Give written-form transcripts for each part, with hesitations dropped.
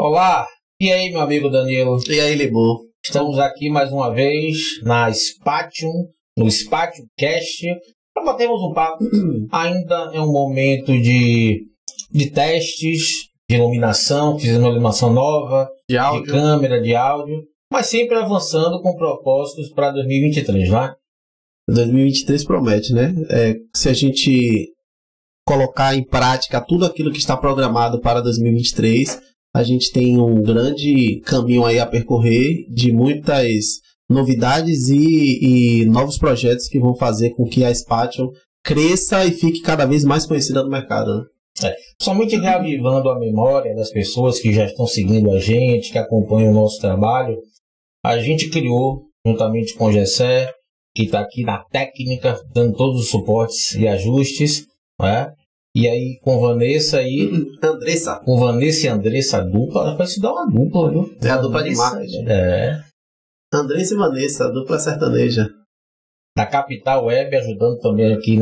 Olá, e aí meu amigo Danilo? E aí, Lebu? Estamos aqui mais uma vez na Spatium, no Spatium Cast, para batermos um papo. Ainda é um momento de testes, de iluminação, fizemos uma iluminação nova, De áudio. de câmera, de áudio, mas sempre avançando com propósitos para 2023, vai? 2023 promete, né? Se a gente colocar em prática tudo aquilo que está programado para 2023, a gente tem um grande caminho aí a percorrer de muitas novidades e novos projetos que vão fazer com que a Spatium cresça e fique cada vez mais conhecida no mercado, né? Somente reavivando a memória das pessoas que já estão seguindo a gente, que acompanham o nosso trabalho, a gente criou, juntamente com o Gessé, que está aqui na técnica, dando todos os suportes e ajustes, né? E aí com Vanessa e Andressa. Com Vanessa e Andressa, a dupla, parece dar uma dupla, viu? É a dupla de marketing. É. Andressa e Vanessa, a dupla sertaneja. Da Capital Web, ajudando também aqui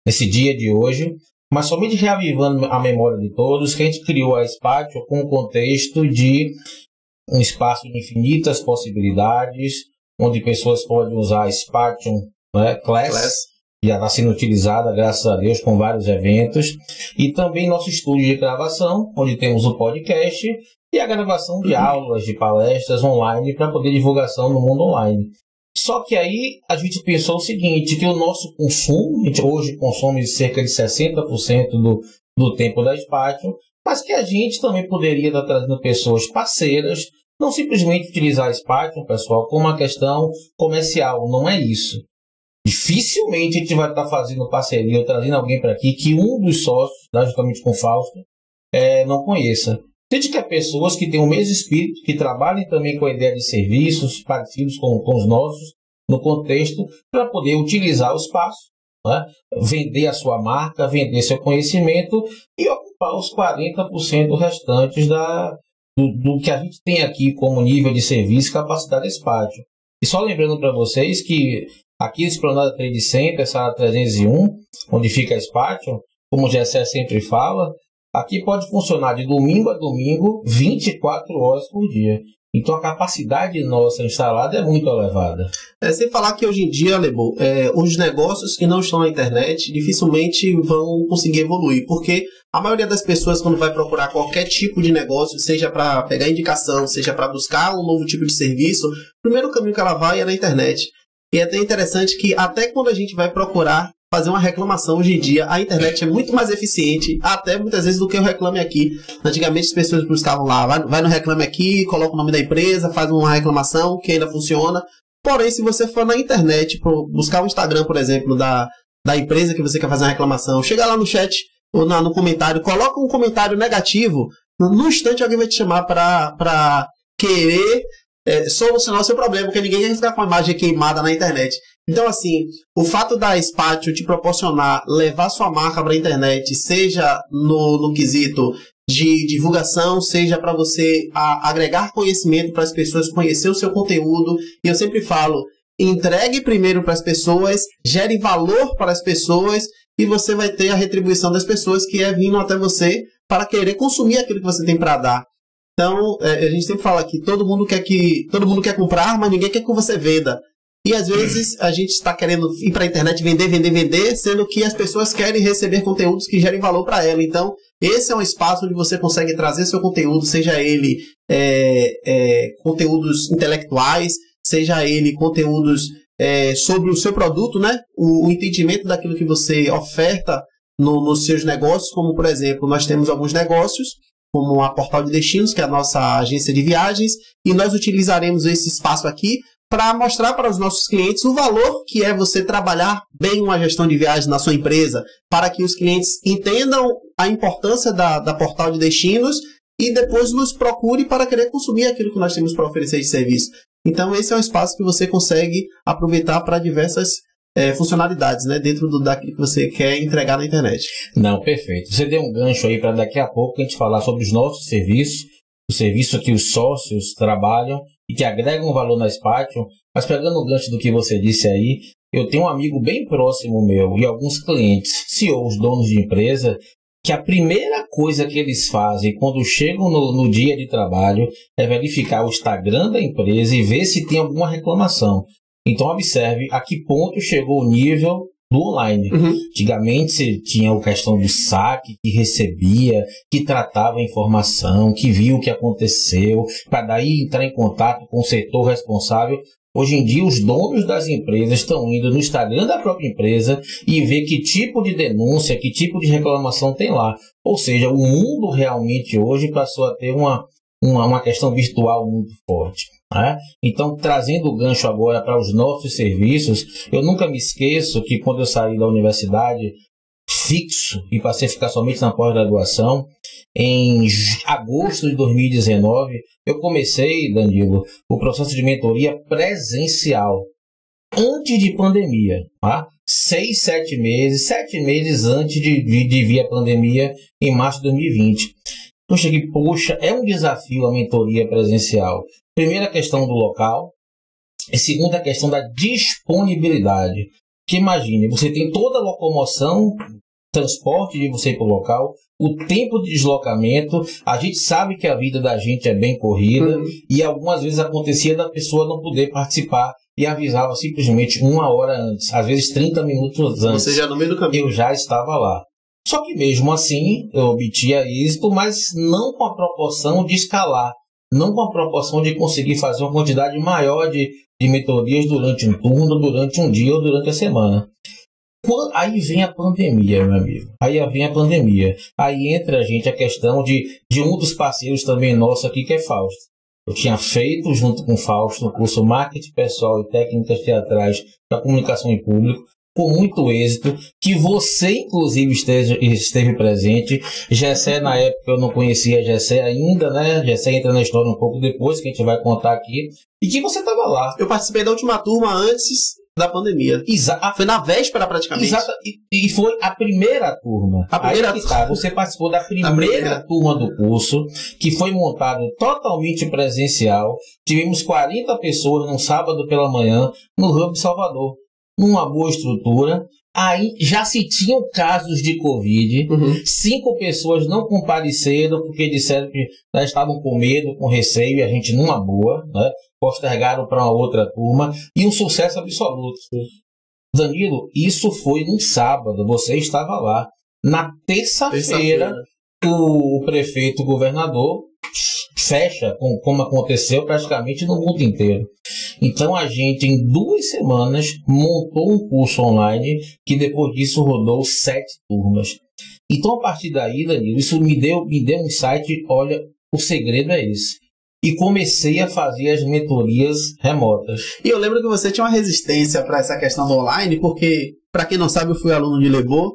nesse dia de hoje. Mas somente reavivando a memória de todos, que a gente criou a Spatium com o contexto de um espaço de infinitas possibilidades, onde pessoas podem usar a Spatium, né, Class. Já está sendo utilizada, graças a Deus, com vários eventos. E também nosso estúdio de gravação, onde temos o podcast e a gravação de aulas, de palestras online para poder divulgação no mundo online. Só que aí a gente pensou o seguinte, que o nosso consumo, a gente hoje consome cerca de 60% do tempo da Spatium, mas que a gente também poderia estar trazendo pessoas parceiras, não simplesmente utilizar a Spatium, pessoal, como uma questão comercial, não é isso. Dificilmente a gente vai estar fazendo parceria ou trazendo alguém para aqui que um dos sócios, juntamente com o Fausto, não conheça. A gente quer pessoas que tenham o mesmo espírito, que trabalhem também com a ideia de serviços parecidos com os nossos, no contexto, para poder utilizar o espaço, né? Vender a sua marca, vender seu conhecimento e ocupar os 40% restantes do que a gente tem aqui como nível de serviço e capacidade de Spatium. E só lembrando para vocês que aqui no Esplanada Trade Center, essa 301, onde fica a Spatium, como o Gessé sempre fala, aqui pode funcionar de domingo a domingo, 24 horas por dia. Então a capacidade nossa instalada é muito elevada. Sem falar que hoje em dia, Lebo, os negócios que não estão na internet dificilmente vão conseguir evoluir, porque a maioria das pessoas, quando vai procurar qualquer tipo de negócio, seja para pegar indicação, seja para buscar um novo tipo de serviço, o primeiro caminho que ela vai é na internet. E é até interessante que até quando a gente vai procurar fazer uma reclamação hoje em dia, a internet é muito mais eficiente, até muitas vezes, do que o Reclame Aqui. Antigamente as pessoas buscavam lá, vai no Reclame Aqui, coloca o nome da empresa, faz uma reclamação que ainda funciona. Porém, se você for na internet, buscar o Instagram, por exemplo, da empresa que você quer fazer uma reclamação, chega lá no chat ou no comentário, coloca um comentário negativo, no instante alguém vai te chamar para querer solucionar o seu problema, porque ninguém quer ficar com a imagem queimada na internet. Então, assim, o fato da Spatium te proporcionar levar sua marca para a internet, seja no quesito de divulgação, seja para você agregar conhecimento para as pessoas, conhecer o seu conteúdo, e eu sempre falo, entregue primeiro para as pessoas, gere valor para as pessoas, e você vai ter a retribuição das pessoas que é vindo até você para querer consumir aquilo que você tem para dar. Então, a gente sempre fala que todo mundo quer comprar, mas ninguém quer que você venda. E às vezes a gente está querendo ir para a internet vender, sendo que as pessoas querem receber conteúdos que gerem valor para ela. Então, esse é um espaço onde você consegue trazer seu conteúdo, seja ele conteúdos intelectuais, seja ele conteúdos sobre o seu produto, né? O entendimento daquilo que você oferta nos seus negócios, como por exemplo, nós temos alguns negócios, como a Portal de Destinos, que é a nossa agência de viagens, e nós utilizaremos esse espaço aqui para mostrar para os nossos clientes o valor que é você trabalhar bem uma gestão de viagens na sua empresa, para que os clientes entendam a importância da Portal de Destinos e depois nos procure para querer consumir aquilo que nós temos para oferecer de serviço. Então esse é um espaço que você consegue aproveitar para diversas funcionalidades, né, dentro daquilo que você quer entregar na internet. Não, perfeito. Você deu um gancho aí para daqui a pouco a gente falar sobre os nossos serviços, o serviço que os sócios trabalham e que agregam valor na Spatium. Mas pegando o gancho do que você disse aí, eu tenho um amigo bem próximo meu e alguns clientes, CEOs, donos de empresa, que a primeira coisa que eles fazem quando chegam no dia de trabalho é verificar o Instagram da empresa e ver se tem alguma reclamação. Então, observe a que ponto chegou o nível do online. Antigamente você tinha a questão do saque, que recebia, que tratava a informação, que via o que aconteceu, para daí entrar em contato com o setor responsável. Hoje em dia, os donos das empresas estão indo no Instagram da própria empresa e ver que tipo de denúncia, que tipo de reclamação tem lá. Ou seja, o mundo realmente hoje passou a ter uma questão virtual muito forte. Né? Então, trazendo o gancho agora para os nossos serviços, eu nunca me esqueço que quando eu saí da universidade fixo e passei a ficar somente na pós-graduação, em agosto de 2019, eu comecei, Danilo, o processo de mentoria presencial, antes de pandemia, tá? 7 meses antes de vir a pandemia, em março de 2020. Eu cheguei, poxa, é um desafio a mentoria presencial. Primeira questão do local, e segunda questão da disponibilidade. Que imagine, você tem toda a locomoção, transporte de você para o local, o tempo de deslocamento, a gente sabe que a vida da gente é bem corrida, e algumas vezes acontecia da pessoa não poder participar e avisava simplesmente 1 hora antes, às vezes 30 minutos antes. Você já no meio do caminho. Eu já estava lá. Só que mesmo assim, eu obtinha êxito, mas não com a proporção de escalar, não com a proporção de conseguir fazer uma quantidade maior de mentorias durante um turno, durante um dia ou durante a semana. Aí vem a pandemia, meu amigo. Aí entra, gente, a questão de um dos parceiros também nosso aqui, que é Fausto. Eu tinha feito, junto com o Fausto, o curso Marketing Pessoal e Técnicas Teatrais para Comunicação em Público, com muito êxito, que você, inclusive, esteve presente. Gessé, na época, eu não conhecia Gessé ainda, né? Gessé entra na história um pouco depois, que a gente vai contar aqui. E que você estava lá. Eu participei da última turma antes da pandemia. Foi na véspera, praticamente. Exato. E foi a primeira turma. Você participou da primeira turma do curso, que foi montado totalmente presencial. Tivemos 40 pessoas num sábado pela manhã, no Hub Salvador. Numa boa estrutura. Aí já se tinham casos de Covid. 5 pessoas não compareceram porque disseram que estavam com medo, com receio, e a gente numa boa, né? Postergaram para uma outra turma, e um sucesso absoluto. Danilo, isso foi num sábado, você estava lá. Na terça-feira, o prefeito, o governador, fecha, como aconteceu praticamente no mundo inteiro. Então a gente, em 2 semanas, montou um curso online que depois disso rodou 7 turmas. Então, a partir daí, Danilo, isso me deu um insight. Olha, o segredo é esse. E comecei a fazer as mentorias remotas. E eu lembro que você tinha uma resistência para essa questão do online, porque, para quem não sabe, eu fui aluno de Lebo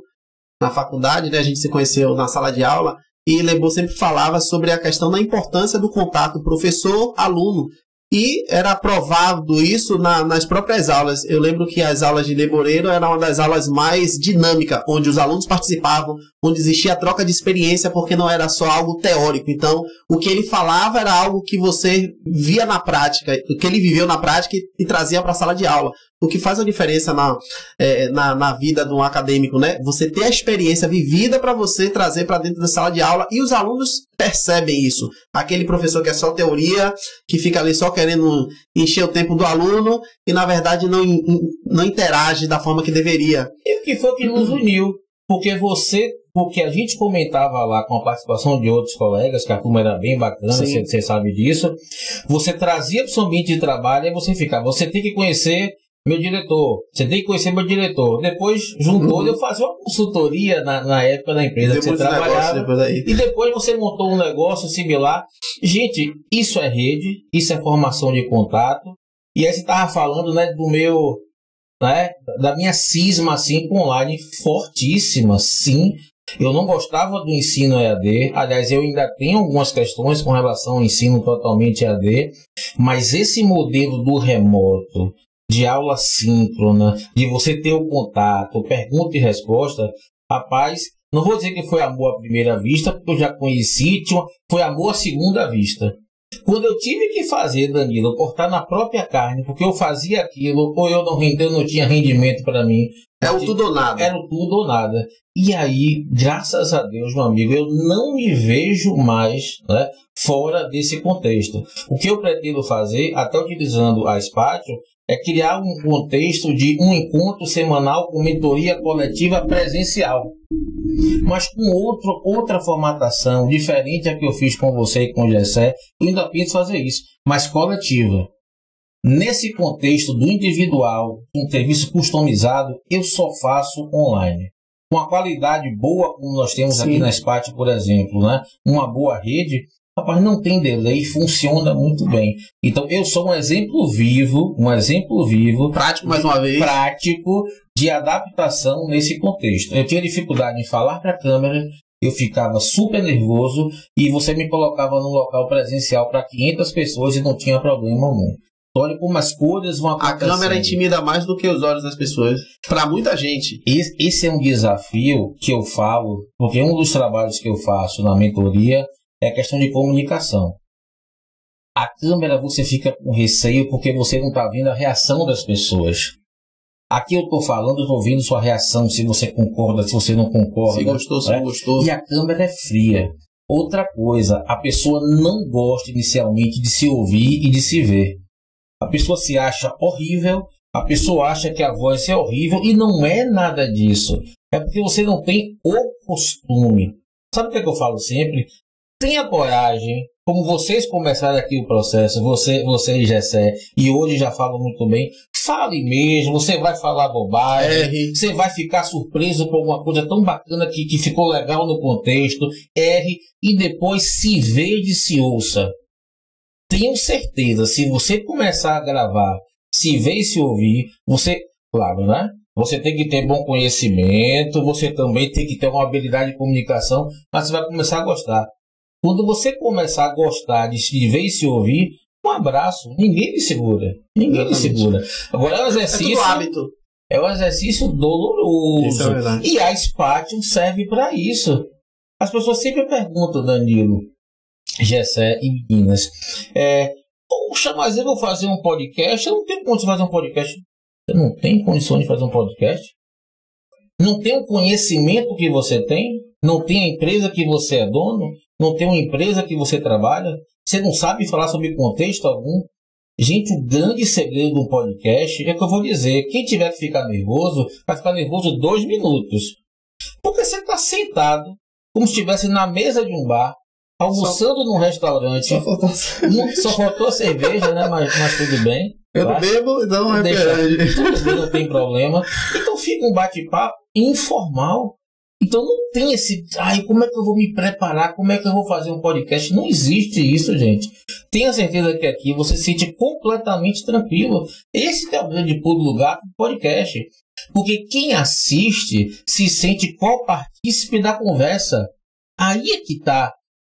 na faculdade, né? A gente se conheceu na sala de aula, e Lebo sempre falava sobre a questão da importância do contato professor-aluno. E era provado isso nas próprias aulas. Eu lembro que as aulas de Leboreiro eram uma das aulas mais dinâmicas, onde os alunos participavam, onde existia a troca de experiência, porque não era só algo teórico. Então, o que ele falava era algo que você via na prática, o que ele viveu na prática e trazia para a sala de aula. O que faz a diferença na vida de um acadêmico, né? Você ter a experiência vivida para você trazer para dentro da sala de aula, e os alunos percebem isso. Aquele professor que é só teoria, que fica ali só querendo encher o tempo do aluno e, na verdade, não interage da forma que deveria. E o que foi que nos uniu? Porque a gente comentava lá com a participação de outros colegas, que a turma era bem bacana, você sabe disso. Você trazia para o seu ambiente de trabalho e você ficava, você tem que conhecer meu diretor, você tem que conhecer meu diretor. Depois juntou, eu fazia uma consultoria na época da empresa que você trabalhava, e depois você montou um negócio similar. Gente, isso é rede, isso é formação de contato. E aí você estava falando, né, do meu, né, da minha cisma assim com online fortíssima. Sim, eu não gostava do ensino EAD. Aliás, eu ainda tenho algumas questões com relação ao ensino totalmente EAD, mas esse modelo do remoto, de aula síncrona, de você ter o contato, pergunta e resposta, rapaz, não vou dizer que foi amor à primeira vista, porque eu já conheci, foi amor à segunda vista. Quando eu tive que fazer, Danilo, cortar na própria carne, porque eu fazia aquilo, ou eu não tinha rendimento para mim, É o tudo ou nada. Era o tudo ou nada. E aí, graças a Deus, meu amigo, eu não me vejo mais, né, fora desse contexto. O que eu pretendo fazer, até utilizando a Spatio, é criar um contexto de um encontro semanal com mentoria coletiva presencial. Mas com outra formatação, diferente da que eu fiz com você e com o Gessé, eu ainda penso fazer isso, mas coletiva. Nesse contexto do individual, um serviço customizado, eu só faço online. Com a qualidade boa, como nós temos aqui na Spatio, por exemplo, né? Uma boa rede, rapaz, não tem delay, funciona muito bem. Então, eu sou um exemplo vivo, prático mais uma vez, prático de adaptação nesse contexto. Eu tinha dificuldade em falar para a câmera, eu ficava super nervoso e você me colocava num local presencial para 500 pessoas e não tinha problema algum. Olha como as coisas vão acontecendo. A câmera intimida mais do que os olhos das pessoas. Para muita gente. Esse é um desafio que eu falo, porque um dos trabalhos que eu faço na mentoria é a questão de comunicação. A câmera você fica com receio porque você não está vendo a reação das pessoas. Aqui eu estou falando, estou vendo sua reação, se você concorda, se você não concorda. Se gostou, se não gostou. E a câmera é fria. Outra coisa, a pessoa não gosta inicialmente de se ouvir e de se ver. A pessoa se acha horrível, a pessoa acha que a voz é horrível e não é nada disso. É porque você não tem o costume. Sabe o que eu falo sempre? Tenha coragem, como vocês começaram aqui o processo, você e Gessé, e hoje já falam muito bem, fale mesmo, você vai falar bobagem, você vai ficar surpreso por alguma coisa tão bacana que ficou legal no contexto, erre e depois se veja e se ouça. Tenho certeza, se você começar a gravar, se ver e se ouvir, você, claro, né? Você tem que ter bom conhecimento, você também tem que ter uma habilidade de comunicação, mas você vai começar a gostar. Quando você começar a gostar de se ver e se ouvir, um abraço, ninguém lhe segura. Ninguém lhe segura. Agora é um exercício. É tudo hábito. É um exercício doloroso. Isso é verdade. E a Spatio serve para isso. As pessoas sempre perguntam, Danilo, Gessé e meninas, poxa, mas eu vou fazer um podcast, eu não tenho condição de fazer um podcast. Você não tem condição de fazer um podcast? Não tem o conhecimento que você tem? Não tem a empresa que você é dono? Não tem uma empresa que você trabalha? Você não sabe falar sobre contexto algum? Gente, o grande segredo do podcast é que eu vou dizer, quem tiver que ficar nervoso, vai ficar nervoso 2 minutos. Porque você está sentado, como se estivesse na mesa de um bar, almoçando num restaurante. Só faltou a cerveja, né? Mas tudo bem. Eu não bebo, então não é verdade. Tudo bem, não tem problema. Então fica um bate-papo informal. Então não tem esse... como é que eu vou me preparar? Como é que eu vou fazer um podcast? Não existe isso, gente. Tenha certeza que aqui você se sente completamente tranquilo. Esse é o grande pulo do gato do podcast. Porque quem assiste se sente co-partícipe da conversa. Aí é que tá.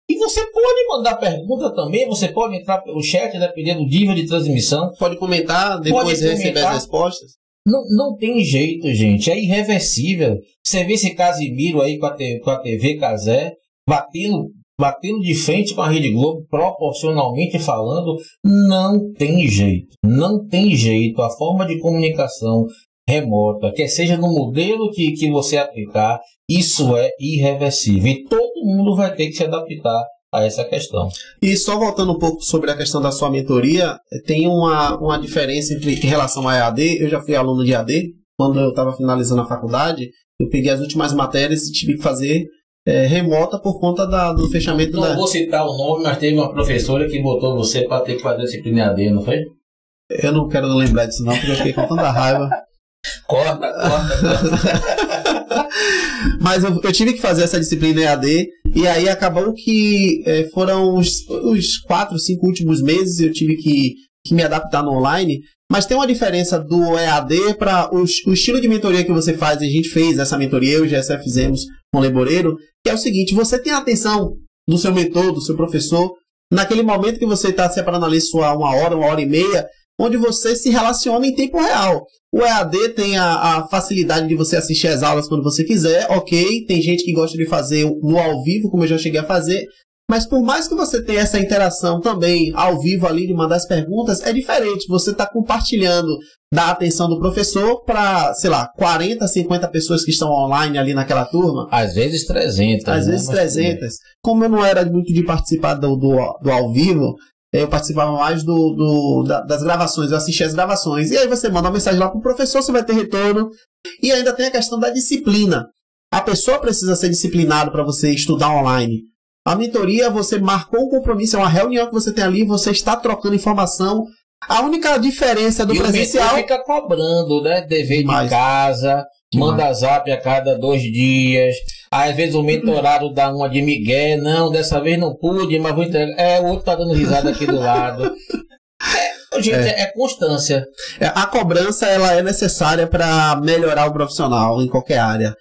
E você pode mandar pergunta também, você pode entrar pelo chat, dependendo do nível de transmissão. Pode comentar, depois receber as respostas. Não tem jeito, gente. É irreversível. Você vê esse Casimiro aí com a TV Casé, batendo de frente com a Rede Globo, proporcionalmente falando, não tem jeito. Não tem jeito. A forma de comunicação remota, quer seja no modelo que você aplicar, isso é irreversível. E todo mundo vai ter que se adaptar a essa questão. E só voltando um pouco sobre a questão da sua mentoria, tem uma diferença em relação a EAD. Eu já fui aluno de EAD. Quando eu estava finalizando a faculdade, eu peguei as últimas matérias e tive que fazer remota por conta do fechamento Não vou citar o nome, mas teve uma professora que botou você para ter que fazer disciplina EAD, não foi? Eu não quero lembrar disso não, porque eu fiquei com tanta raiva. Corta. Mas eu tive que fazer essa disciplina EAD, e aí acabou que foram os 4, 5 últimos meses eu tive que me adaptar no online. Mas tem uma diferença do EAD para o estilo de mentoria que você faz. A gente fez essa mentoria, eu e o Gessé fizemos com o Leboreiro, que é o seguinte: você tem a atenção do seu mentor, do seu professor, naquele momento que você está separando ali sua 1 hora e meia, onde você se relaciona em tempo real. O EAD tem a facilidade de você assistir as aulas quando você quiser, ok. Tem gente que gosta de fazer no ao vivo, como eu já cheguei a fazer, Mas por mais que você tenha essa interação também ao vivo ali de mandar as perguntas, é diferente. Você está compartilhando da atenção do professor para, sei lá, 40, 50 pessoas que estão online ali naquela turma. Às vezes 300. Às vezes 300. Como eu não era muito de participar do ao vivo, eu participava mais das gravações, eu assistia as gravações. E aí você manda uma mensagem lá para o professor, você vai ter retorno. E ainda tem a questão da disciplina. A pessoa precisa ser disciplinada para você estudar online. A mentoria, você marcou um compromisso, é uma reunião que você tem ali, você está trocando informação. A única diferença do presencial... E fica cobrando, né? Dever de casa, manda zap a cada 2 dias. Às vezes o mentorado dá uma de migué, não, dessa vez não pude, mas vou entregar. O outro tá dando risada aqui do lado. Gente, é constância. A cobrança, ela é necessária para melhorar o profissional em qualquer área.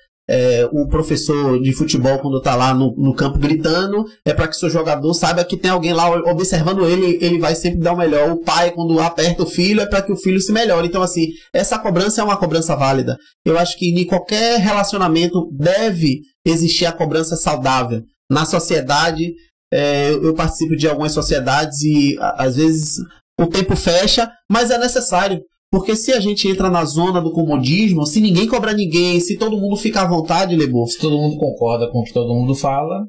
O professor de futebol, quando está lá no campo gritando, é para que seu jogador saiba que tem alguém lá observando ele, ele vai sempre dar o melhor. O pai, quando aperta o filho, é para que o filho se melhore. Então, assim, essa cobrança é uma cobrança válida. Eu acho que em qualquer relacionamento deve existir a cobrança saudável. Na sociedade, eu participo de algumas sociedades e, às vezes, o tempo fecha, mas é necessário. Porque se a gente entra na zona do comodismo, se ninguém cobra ninguém, se todo mundo fica à vontade, Lebor, se todo mundo concorda com o que todo mundo fala,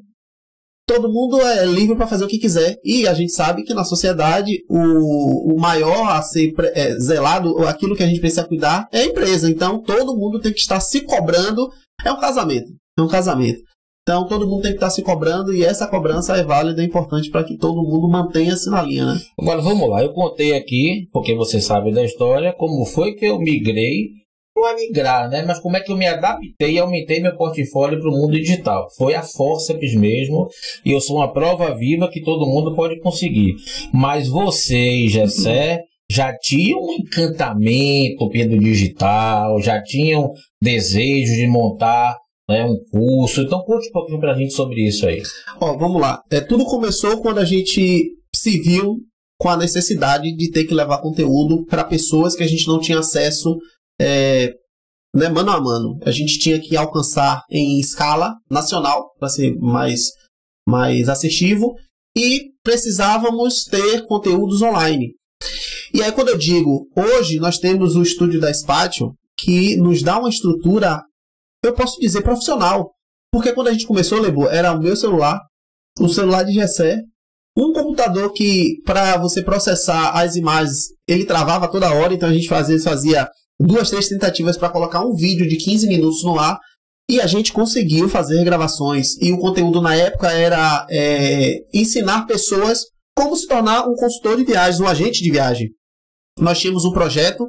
todo mundo é livre para fazer o que quiser. E a gente sabe que na sociedade o maior a ser zelado, aquilo que a gente precisa cuidar, é a empresa. Então todo mundo tem que estar se cobrando. É um casamento. Então todo mundo tem que estar se cobrando e essa cobrança é válida e importante para que todo mundo mantenha-se na linha, né? Agora vamos lá, eu contei aqui, porque você sabe da história, como foi que eu migrei, não é migrar, né? Mas como é que eu me adaptei e aumentei meu portfólio para o mundo digital. Foi a forceps mesmo, e eu sou uma prova viva que todo mundo pode conseguir. Mas você e Gessé já tinham um encantamento pelo digital, já tinham desejo de montar um curso. Então conte um pouquinho pra gente sobre isso aí. Vamos lá. Tudo começou quando a gente se viu com a necessidade de ter que levar conteúdo para pessoas que a gente não tinha acesso mano a mano. A gente tinha que alcançar em escala nacional para ser mais assertivo e precisávamos ter conteúdos online. E aí quando eu digo, hoje nós temos o estúdio da Spatio que nos dá uma estrutura, eu posso dizer, profissional. Porque quando a gente começou, Lebor, era o meu celular, um celular de Gessé, um computador que, para você processar as imagens, ele travava toda hora, então a gente fazia 2, 3 tentativas para colocar um vídeo de 15 minutos no ar, e a gente conseguiu fazer gravações. E o conteúdo na época era ensinar pessoas como se tornar um consultor de viagens, um agente de viagem. Nós tínhamos um projeto,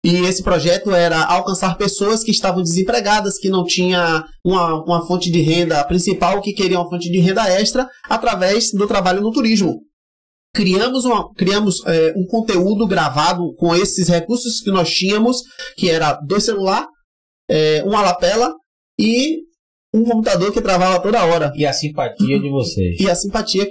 e esse projeto era alcançar pessoas que estavam desempregadas, que não tinham uma fonte de renda principal, que queriam uma fonte de renda extra através do trabalho no turismo. Criamos um conteúdo gravado com esses recursos que nós tínhamos, que era 2 celulares, uma lapela e um computador que travava toda hora. E a simpatia de vocês. E a simpatia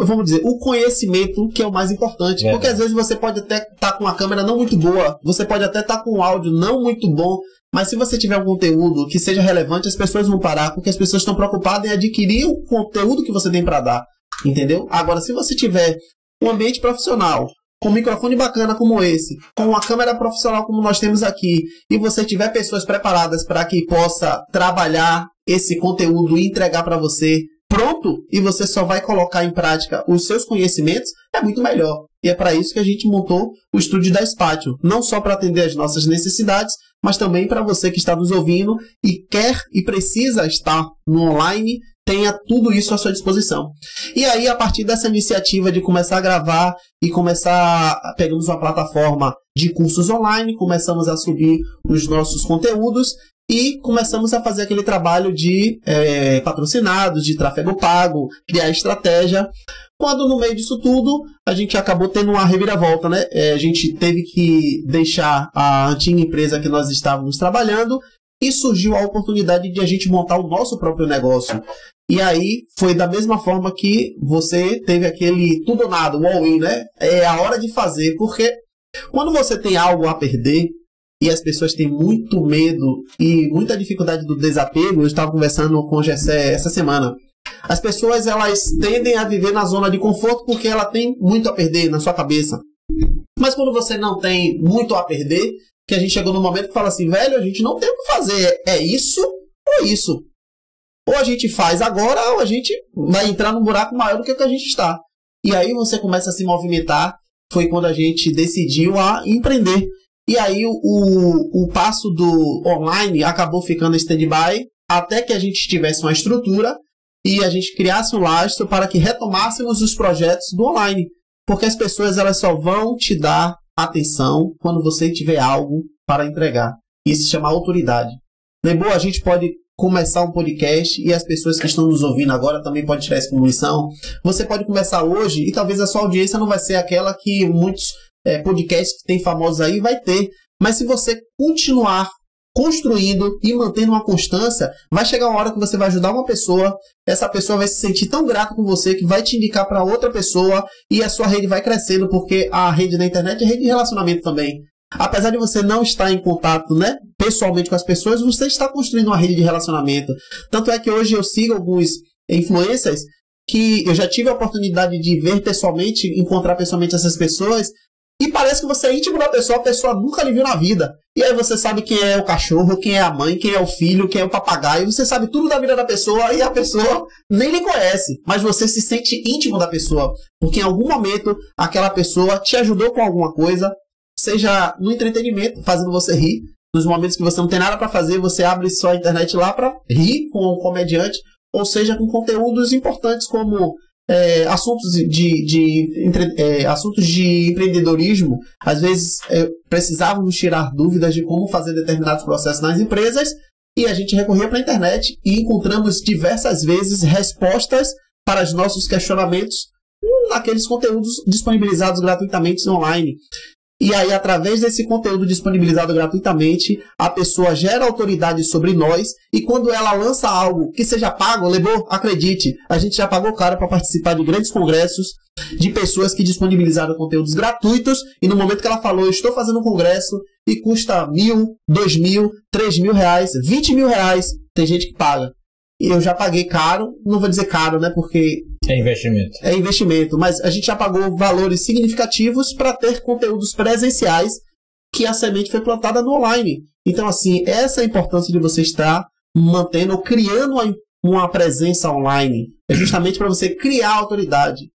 vamos dizer, o conhecimento que é o mais importante. Porque às vezes você pode até estar com uma câmera não muito boa, você pode até estar com um áudio não muito bom, mas se você tiver um conteúdo que seja relevante, as pessoas vão parar, porque as pessoas estão preocupadas em adquirir o conteúdo que você tem para dar, entendeu? Agora, se você tiver um ambiente profissional, com um microfone bacana como esse, com uma câmera profissional como nós temos aqui, e você tiver pessoas preparadas para que possa trabalhar esse conteúdo e entregar para você pronto, e você só vai colocar em prática os seus conhecimentos, é muito melhor. E é para isso que a gente montou o estúdio da Spatio, não só para atender as nossas necessidades, mas também para você que está nos ouvindo e quer e precisa estar no online, tenha tudo isso à sua disposição. E aí, a partir dessa iniciativa de começar a gravar e pegamos uma plataforma de cursos online, começamos a subir os nossos conteúdos, e começamos a fazer aquele trabalho de patrocinados, de tráfego pago, criar estratégia. Quando no meio disso tudo, a gente acabou tendo uma reviravolta, né? A gente teve que deixar a antiga empresa que nós estávamos trabalhando e surgiu a oportunidade de a gente montar o nosso próprio negócio. E aí foi da mesma forma que você teve aquele tudo ou nada, o all-in, né? É a hora de fazer, porque quando você tem algo a perder, e as pessoas têm muito medo e muita dificuldade do desapego. Eu estava conversando com o Gessé essa semana. As pessoas, elas tendem a viver na zona de conforto porque ela tem muito a perder na sua cabeça. Mas quando você não tem muito a perder, que a gente chegou num momento que fala assim, velho, a gente não tem o que fazer, é isso ou isso. Ou a gente faz agora, ou a gente vai entrar num buraco maior do que o que a gente está. E aí você começa a se movimentar, foi quando a gente decidiu a empreender. E aí o passo do online acabou ficando em stand-by, até que a gente tivesse uma estrutura e a gente criasse um lastro para que retomássemos os projetos do online. Porque as pessoas, elas só vão te dar atenção quando você tiver algo para entregar. Isso se chama autoridade. Lembrou? A gente pode começar um podcast e as pessoas que estão nos ouvindo agora também podem tirar essa conclusão. Você pode começar hoje e talvez a sua audiência não vai ser aquela que muitos podcasts que tem famosos aí vai ter. Mas se você continuar construindo e mantendo uma constância, vai chegar uma hora que você vai ajudar uma pessoa, essa pessoa vai se sentir tão grata com você que vai te indicar para outra pessoa e a sua rede vai crescendo, porque a rede da internet é rede de relacionamento também. Apesar de você não estar em contato, né, pessoalmente com as pessoas, você está construindo uma rede de relacionamento. Tanto é que hoje eu sigo alguns influencers que eu já tive a oportunidade de ver pessoalmente, encontrar pessoalmente essas pessoas, e parece que você é íntimo da pessoa, a pessoa nunca lhe viu na vida. E aí você sabe quem é o cachorro, quem é a mãe, quem é o filho, quem é o papagaio, você sabe tudo da vida da pessoa e a pessoa nem lhe conhece. Mas você se sente íntimo da pessoa, porque em algum momento aquela pessoa te ajudou com alguma coisa, seja no entretenimento, fazendo você rir. Nos momentos que você não tem nada para fazer, você abre sua internet lá para rir com um comediante, ou seja, com conteúdos importantes como assuntos de empreendedorismo. Às vezes precisávamos tirar dúvidas de como fazer determinados processos nas empresas e a gente recorria para a internet e encontramos diversas vezes respostas para os nossos questionamentos naqueles conteúdos disponibilizados gratuitamente online. E aí, através desse conteúdo disponibilizado gratuitamente, a pessoa gera autoridade sobre nós, e quando ela lança algo que seja pago, levou, acredite, a gente já pagou caro para participar de grandes congressos de pessoas que disponibilizaram conteúdos gratuitos, e no momento que ela falou, eu estou fazendo um congresso e custa R$1.000, R$2.000, R$3.000, R$20.000, tem gente que paga. E eu já paguei caro, não vou dizer caro, né, porque é investimento. É investimento, mas a gente já pagou valores significativos para ter conteúdos presenciais que a semente foi plantada no online. Então, assim, essa é a importância de você estar mantendo, criando uma presença online. É justamente para você criar autoridade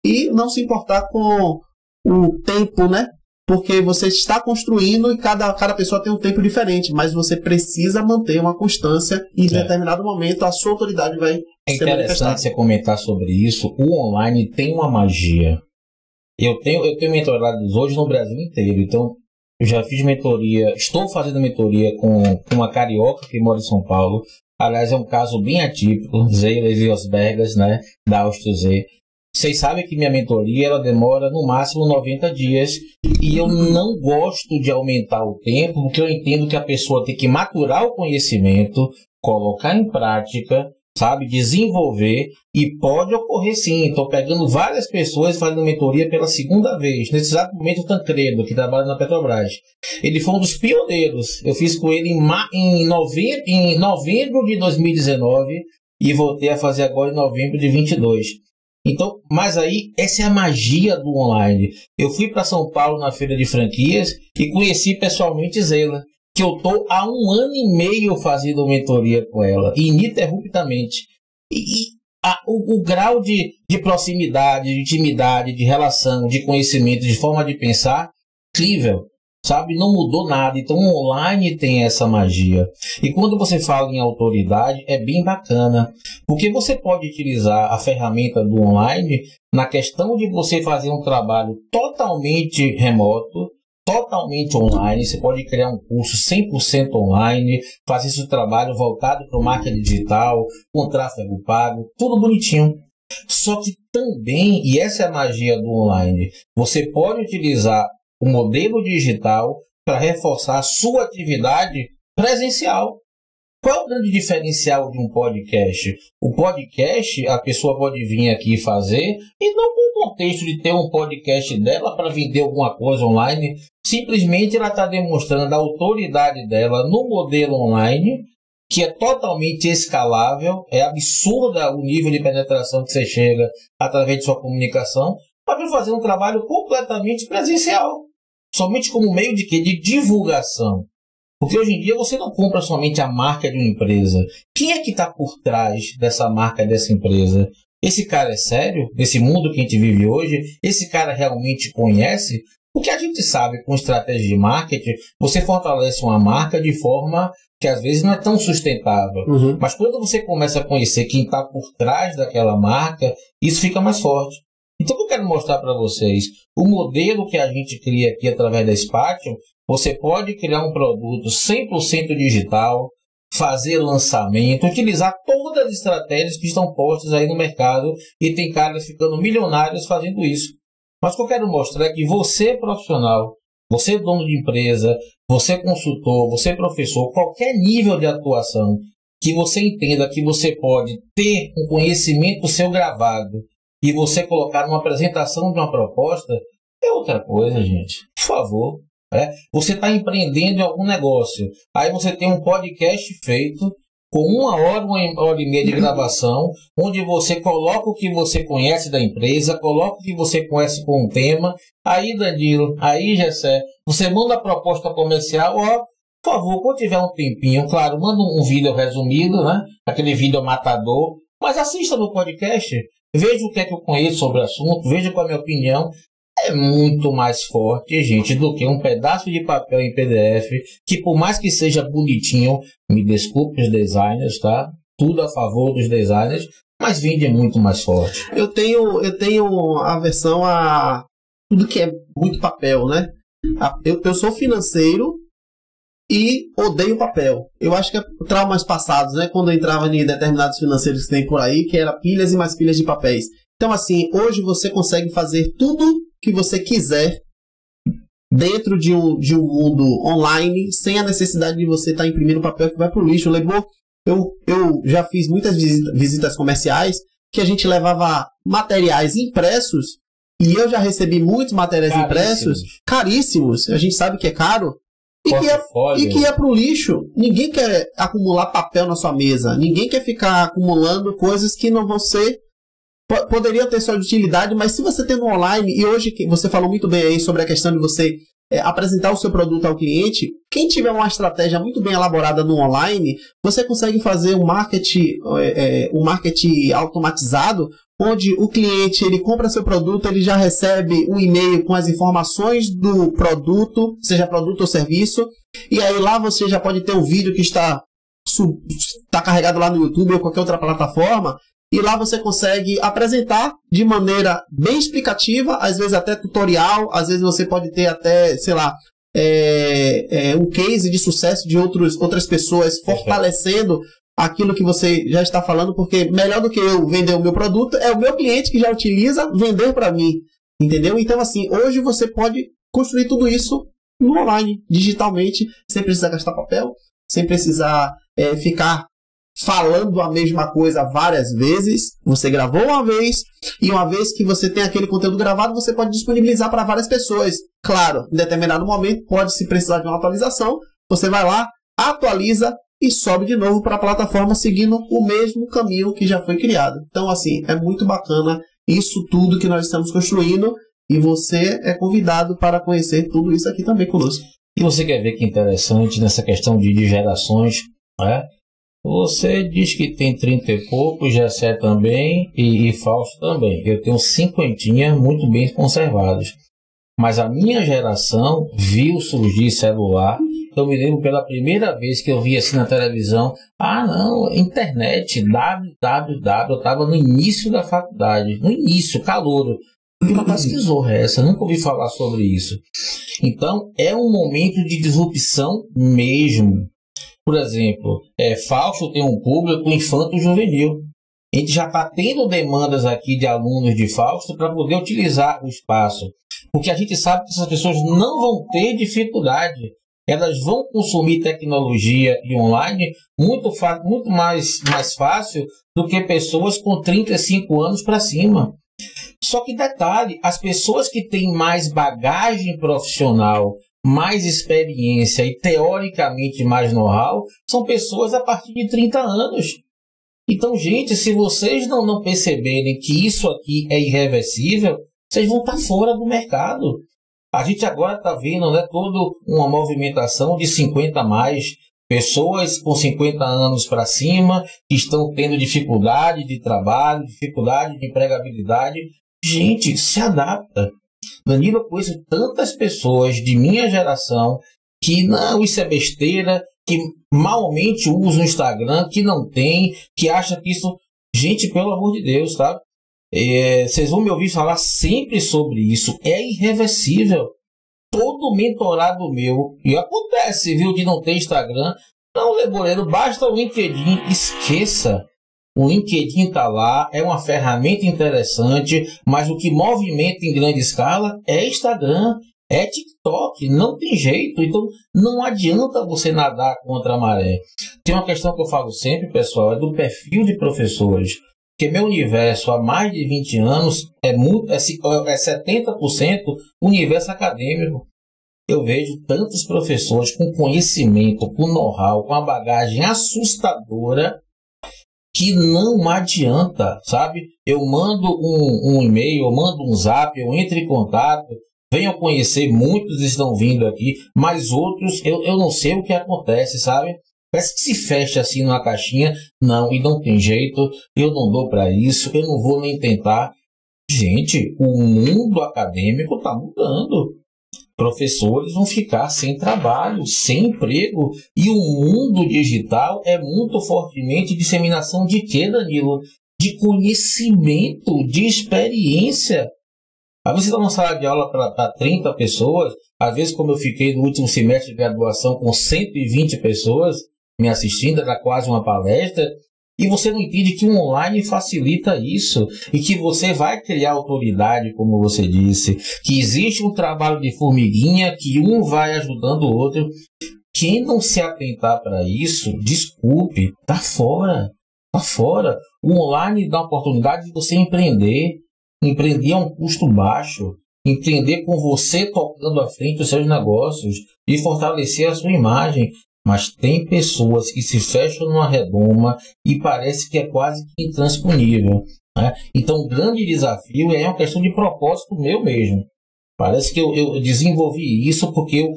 e não se importar com o tempo, né? Porque você está construindo e cada pessoa tem um tempo diferente, mas você precisa manter uma constância e em determinado momento a sua autoridade vai ser manifestada. É interessante você comentar sobre isso. O online tem uma magia. Eu tenho mentorados hoje no Brasil inteiro, então eu já fiz mentoria, estou fazendo mentoria com uma carioca que mora em São Paulo. Aliás, é um caso bem atípico, Zeila Eliosbergas, né, da Austro Z. Vocês sabem que minha mentoria ela demora no máximo 90 dias e eu não gosto de aumentar o tempo, porque eu entendo que a pessoa tem que maturar o conhecimento, colocar em prática, sabe, desenvolver, e pode ocorrer sim. Estou pegando várias pessoas fazendo mentoria pela segunda vez. Nesse exato momento, o Tancredo, que trabalha na Petrobras, ele foi um dos pioneiros. Eu fiz com ele em novembro de 2019 e voltei a fazer agora em novembro de 22. Então, mas aí, essa é a magia do online. Eu fui para São Paulo na feira de franquias e conheci pessoalmente Zeila, que eu estou há 1 ano e meio fazendo mentoria com ela, ininterruptamente. O grau de proximidade, de intimidade, de relação, de conhecimento, de forma de pensar, incrível. Sabe, não mudou nada. Então o online tem essa magia. E quando você fala em autoridade, é bem bacana. Porque você pode utilizar a ferramenta do online na questão de você fazer um trabalho totalmente remoto, totalmente online. Você pode criar um curso 100% online, fazer esse trabalho voltado para o marketing digital, com tráfego pago, tudo bonitinho. Só que também, e essa é a magia do online, você pode utilizar o modelo digital para reforçar a sua atividade presencial. Qual é o grande diferencial de um podcast? O podcast, a pessoa pode vir aqui e fazer, e não com o contexto de ter um podcast dela para vender alguma coisa online. Simplesmente ela está demonstrando a autoridade dela no modelo online que é totalmente escalável, é absurda o nível de penetração que você chega através de sua comunicação, para fazer um trabalho completamente presencial, somente como meio de quê? De divulgação. Porque hoje em dia você não compra somente a marca de uma empresa. Quem é que está por trás dessa marca, dessa empresa? Esse cara é sério? Nesse mundo que a gente vive hoje, esse cara realmente conhece? O que a gente sabe com estratégia de marketing, você fortalece uma marca de forma que às vezes não é tão sustentável. Uhum. Mas quando você começa a conhecer quem está por trás daquela marca, isso fica mais forte. Então, o que eu quero mostrar para vocês, o modelo que a gente cria aqui através da Spatium, você pode criar um produto 100% digital, fazer lançamento, utilizar todas as estratégias que estão postas aí no mercado e tem caras ficando milionários fazendo isso. Mas o que eu quero mostrar é que você profissional, você dono de empresa, você consultor, você professor, qualquer nível de atuação que você entenda que você pode ter um conhecimento seu gravado e você colocar numa apresentação de uma proposta, é outra coisa, gente. Por favor. Você está empreendendo em algum negócio. Aí você tem um podcast feito com 1 hora, 1h30 de gravação, onde você coloca o que você conhece da empresa, coloca o que você conhece com um tema. Aí, Danilo, aí, Gessé, você manda a proposta comercial, por favor, quando tiver um tempinho, claro, manda um vídeo resumido, né? Aquele vídeo matador, mas assista no podcast, veja o que é que eu conheço sobre o assunto, veja qual é a minha opinião. É muito mais forte, gente, do que um pedaço de papel em PDF, que por mais que seja bonitinho, me desculpe os designers, tá? Tudo a favor dos designers, mas vende muito mais forte. Eu tenho aversão a tudo que é muito papel, né? Eu sou financeiro e odeio papel. Eu acho que é traumas passados, né? Quando eu entrava em determinados financeiros que tem por aí, que era pilhas e mais pilhas de papéis. Então, assim, hoje você consegue fazer tudo que você quiser dentro de um mundo online, sem a necessidade de você estar imprimindo papel que vai para o lixo. Eu já fiz muitas visitas comerciais que a gente levava materiais impressos e eu já recebi muitos materiais impressos caríssimos. A gente sabe que é caro e que é para o lixo. Ninguém quer acumular papel na sua mesa. Ninguém quer ficar acumulando coisas que não vão ser... Poderia ter sua utilidade, mas se você tem no online, e hoje você falou muito bem aí sobre a questão de você apresentar o seu produto ao cliente, quem tiver uma estratégia muito bem elaborada no online, você consegue fazer um marketing automatizado, onde o cliente ele compra seu produto, ele já recebe um e-mail com as informações do produto, seja produto ou serviço, e aí lá você já pode ter um vídeo que está carregado lá no YouTube ou qualquer outra plataforma. E lá você consegue apresentar de maneira bem explicativa, às vezes até tutorial, às vezes você pode ter até, sei lá, um case de sucesso de outras pessoas fortalecendo aquilo que você já está falando, porque melhor do que eu vender o meu produto, é o meu cliente que já utiliza vender para mim, entendeu? Então, assim, hoje você pode construir tudo isso no online, digitalmente, sem precisar gastar papel, sem precisar ficar falando a mesma coisa várias vezes. Você gravou uma vez, e uma vez que você tem aquele conteúdo gravado, você pode disponibilizar para várias pessoas. Claro, em determinado momento, pode se precisar de uma atualização, você vai lá, atualiza e sobe de novo para a plataforma seguindo o mesmo caminho que já foi criado. Então, assim, é muito bacana isso tudo que nós estamos construindo, e você é convidado para conhecer tudo isso aqui também conosco. E você quer ver que interessante nessa questão de gerações, né? Você diz que tem 30 e poucos, Gessé também e Fausto também. Eu tenho 50 muito bem conservados. Mas a minha geração viu surgir celular. Eu me lembro pela primeira vez que eu vi assim na televisão. Não, internet, www. Eu estava no início da faculdade, no início, calouro. Mas que zorra é essa? Nunca ouvi falar sobre isso. Então, é um momento de disrupção mesmo. Por exemplo, Fausto tem um público infanto-juvenil. A gente já está tendo demandas aqui de alunos de Fausto para poder utilizar o espaço. Porque a gente sabe que essas pessoas não vão ter dificuldade. Elas vão consumir tecnologia e online muito mais fácil do que pessoas com 35 anos para cima. Só que detalhe, as pessoas que têm mais bagagem profissional, mais experiência e teoricamente mais know-how são pessoas a partir de 30 anos. Então, gente, se vocês não perceberem que isso aqui é irreversível, vocês vão estar fora do mercado. A gente agora está vendo, né, toda uma movimentação de 50 a mais, pessoas com 50 anos para cima, que estão tendo dificuldade de trabalho, dificuldade de empregabilidade. Gente, se adapta. Danilo, eu conheço tantas pessoas de minha geração que não, isso é besteira, que malmente usam o Instagram, que não tem, que acha que isso... Gente, pelo amor de Deus, tá? Vocês vão me ouvir falar sempre sobre isso. É irreversível. Todo mentorado meu, e acontece, viu, de não ter Instagram, não, Leboleiro, basta o LinkedIn, esqueça. O LinkedIn está lá, é uma ferramenta interessante, mas o que movimenta em grande escala é Instagram, é TikTok, não tem jeito. Então não adianta você nadar contra a maré. Tem uma questão que eu falo sempre, pessoal, é do perfil de professores. Porque meu universo há mais de 20 anos é 70% universo acadêmico. Eu vejo tantos professores com conhecimento, com know-how, com uma bagagem assustadora, que não adianta, sabe? Eu mando um e-mail, eu mando um zap, eu entro em contato, venham conhecer, muitos estão vindo aqui, mas outros eu não sei o que acontece, sabe? Parece que se fecha assim numa caixinha, não, e não tem jeito, eu não dou para isso, eu não vou nem tentar. Gente, o mundo acadêmico está mudando. Professores vão ficar sem trabalho, sem emprego, e o mundo digital é muito fortemente disseminação de quê, Danilo? De conhecimento, de experiência. Aí você está numa sala de aula para 30 pessoas, às vezes como eu fiquei no último semestre de graduação com 120 pessoas me assistindo, era quase uma palestra, e você não entende que o online facilita isso, e que você vai criar autoridade, como você disse, que existe um trabalho de formiguinha, que um vai ajudando o outro. Quem não se atentar para isso, desculpe, tá fora, tá fora. O online dá a oportunidade de você empreender. Empreender a um custo baixo, empreender com você tocando à frente os seus negócios e fortalecer a sua imagem. Mas tem pessoas que se fecham numa redoma e parece que é quase que intransponível, né? Então o grande desafio é uma questão de propósito meu mesmo. Parece que eu desenvolvi isso porque eu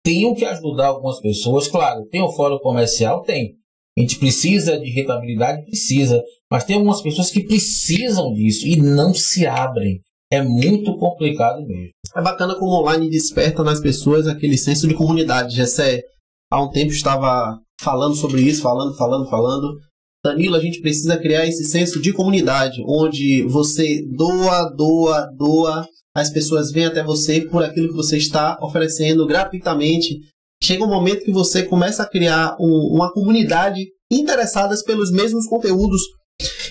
tenho que ajudar algumas pessoas. Claro, tem o fórum comercial, tem. A gente precisa de rentabilidade, precisa. Mas tem algumas pessoas que precisam disso e não se abrem. É muito complicado mesmo. É bacana como o online desperta nas pessoas aquele senso de comunidade. Gessé, há um tempo estava falando sobre isso, falando. Danilo, a gente precisa criar esse senso de comunidade, onde você doa, as pessoas vêm até você por aquilo que você está oferecendo gratuitamente. Chega um momento que você começa a criar uma comunidade interessadas pelos mesmos conteúdos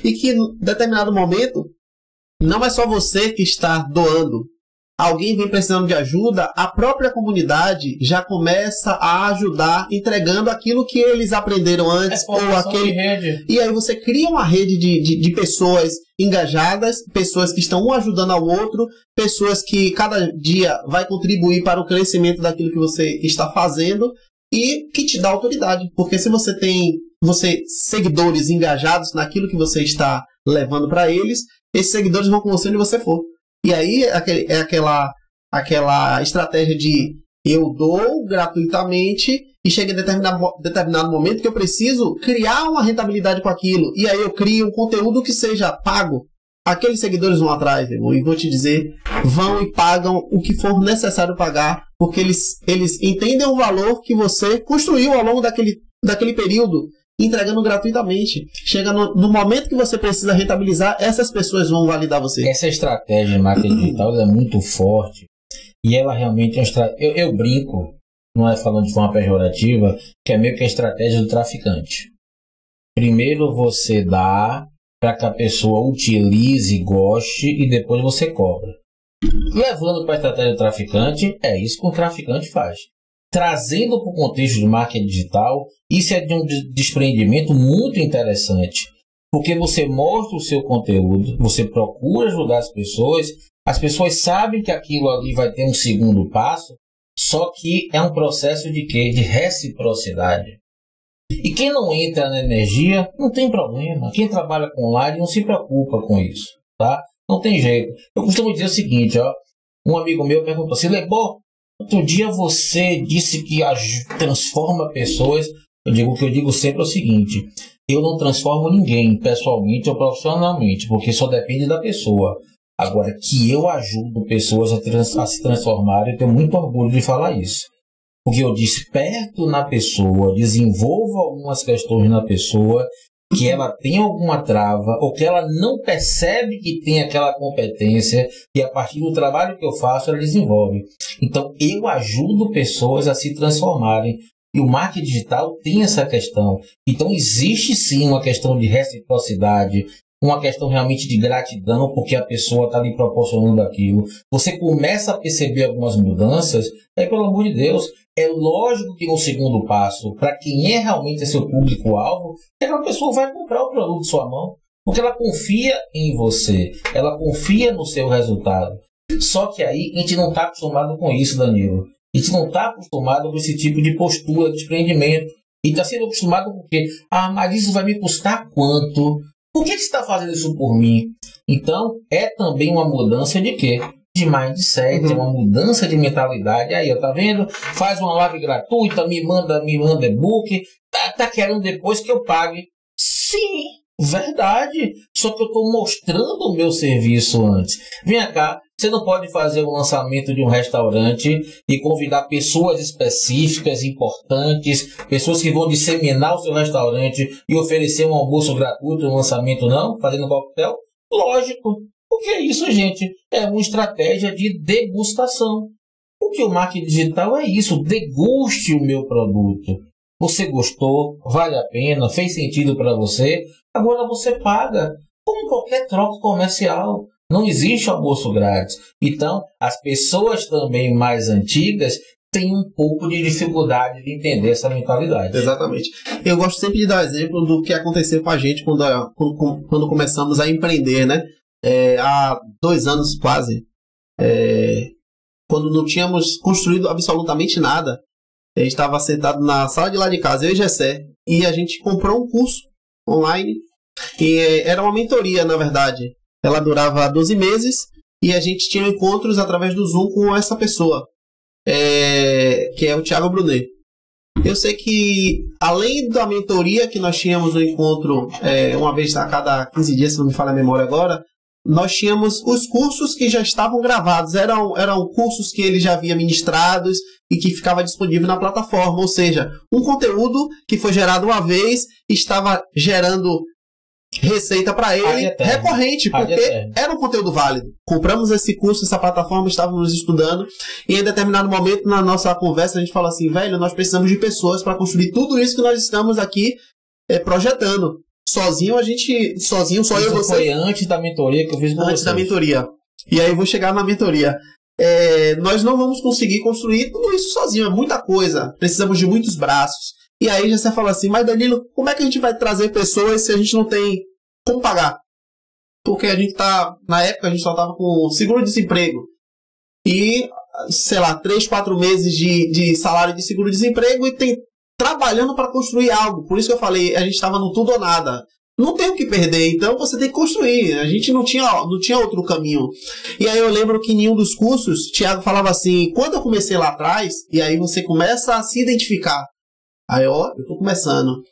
e que em determinado momento não é só você que está doando. Alguém vem precisando de ajuda, a própria comunidade já começa a ajudar entregando aquilo que eles aprenderam antes. E aí você cria uma rede de pessoas engajadas, pessoas que estão um ajudando ao outro, pessoas que cada dia vai contribuir para o crescimento daquilo que você está fazendo e que te dá autoridade. Porque se você tem seguidores engajados naquilo que você está levando para eles, esses seguidores vão com você onde você for. E aí é aquela estratégia de eu dou gratuitamente e chega em determinado momento que eu preciso criar uma rentabilidade com aquilo. E aí eu crio um conteúdo que seja pago. Aqueles seguidores vão atrás, e vou te dizer, vão e pagam o que for necessário pagar, porque eles entendem o valor que você construiu ao longo daquele período, entregando gratuitamente. Chega no momento que você precisa rentabilizar, essas pessoas vão validar você. Essa estratégia de marketing digital é muito forte e ela realmente é uma estratégia. Eu brinco, não é falando de forma pejorativa, que é meio que a estratégia do traficante. Primeiro você dá para que a pessoa utilize, goste e depois você cobra. Levando para a estratégia do traficante, é isso que o traficante faz. Trazendo para o contexto de marketing digital, isso é de um desprendimento muito interessante, porque você mostra o seu conteúdo, você procura ajudar as pessoas sabem que aquilo ali vai ter um segundo passo, Só que é um processo de quê? De reciprocidade. E quem não entra na energia, não tem problema. Quem trabalha com online não se preocupa com isso, tá? Não tem jeito. Eu costumo dizer o seguinte, ó. Um amigo meu perguntou assim, Lebon, outro dia você disse que transforma pessoas. O que eu digo sempre é o seguinte, eu não transformo ninguém, pessoalmente ou profissionalmente, porque só depende da pessoa. Agora, que eu ajudo pessoas a se transformarem, eu tenho muito orgulho de falar isso. Porque eu desperto na pessoa, desenvolvo algumas questões na pessoa, que ela tem alguma trava, ou que ela não percebe que tem aquela competência, e a partir do trabalho que eu faço, ela desenvolve. Então, eu ajudo pessoas a se transformarem. E o marketing digital tem essa questão. Então, existe sim uma questão de reciprocidade, uma questão realmente de gratidão, porque a pessoa está lhe proporcionando aquilo. Você começa a perceber algumas mudanças, aí, pelo amor de Deus, é lógico que no segundo passo, para quem é realmente seu público-alvo, aquela pessoa vai comprar o produto de sua mão, porque ela confia em você, ela confia no seu resultado. Só que aí a gente não está acostumado com isso, Danilo. A gente não está acostumado com esse tipo de postura, de empreendimento. E está sendo acostumado com o quê? Ah, mas isso vai me custar quanto? Por que você está fazendo isso por mim? Então, é também uma mudança de quê? De mindset, é uma mudança de mentalidade. Aí, tá vendo? Faz uma live gratuita, me manda e-book, tá querendo depois que eu pague. Sim, verdade. Só que eu estou mostrando o meu serviço antes. Vem cá, você não pode fazer o lançamento de um restaurante e convidar pessoas específicas, importantes, pessoas que vão disseminar o seu restaurante e oferecer um almoço gratuito no lançamento, não? Fazendo coquetel? Lógico. Porque é isso, gente, é uma estratégia de degustação. Porque o marketing digital é isso, deguste o meu produto. Você gostou, vale a pena, fez sentido para você, agora você paga, como qualquer troca comercial. Não existe almoço grátis. Então, as pessoas também mais antigas têm um pouco de dificuldade de entender essa mentalidade. Exatamente. Eu gosto sempre de dar exemplo do que aconteceu com a gente quando começamos a empreender, né? Há 2 anos quase, quando não tínhamos construído absolutamente nada, a gente estava sentado na sala de lá de casa, eu e Gessé, e a gente comprou um curso online, e era uma mentoria, na verdade. Ela durava 12 meses e a gente tinha encontros através do Zoom com essa pessoa, que é o Thiago Brunet. Eu sei que, além da mentoria, que nós tínhamos um encontro uma vez a cada 15 dias, se não me falha a memória agora, nós tínhamos os cursos que já estavam gravados. Eram cursos que ele já havia ministrados e que ficava disponível na plataforma. Ou seja, um conteúdo que foi gerado uma vez estava gerando receita para ele recorrente, porque era um conteúdo válido. Compramos esse curso, essa plataforma, estávamos estudando, e em determinado momento na nossa conversa a gente falou assim, velho, nós precisamos de pessoas para construir tudo isso que nós estamos aqui projetando. Sozinho, só eu e você. Foi antes da mentoria que eu fiz com Antes vocês. da mentoria. E aí eu vou chegar na mentoria. Nós não vamos conseguir construir tudo isso sozinho, é muita coisa. Precisamos de muitos braços. E aí já você fala assim, mas Danilo, como é que a gente vai trazer pessoas se a gente não tem como pagar? Porque a gente na época a gente só estava com seguro-desemprego. E, sei lá, 3, 4 meses de salário de seguro-desemprego e trabalhando para construir algo. Por isso que eu falei, a gente estava no tudo ou nada. Não tem o que perder, então você tem que construir. A gente não tinha outro caminho. E aí eu lembro que em nenhum dos cursos, Thiago falava assim, quando eu comecei lá atrás, e aí você começa a se identificar. Aí, eu tô começando.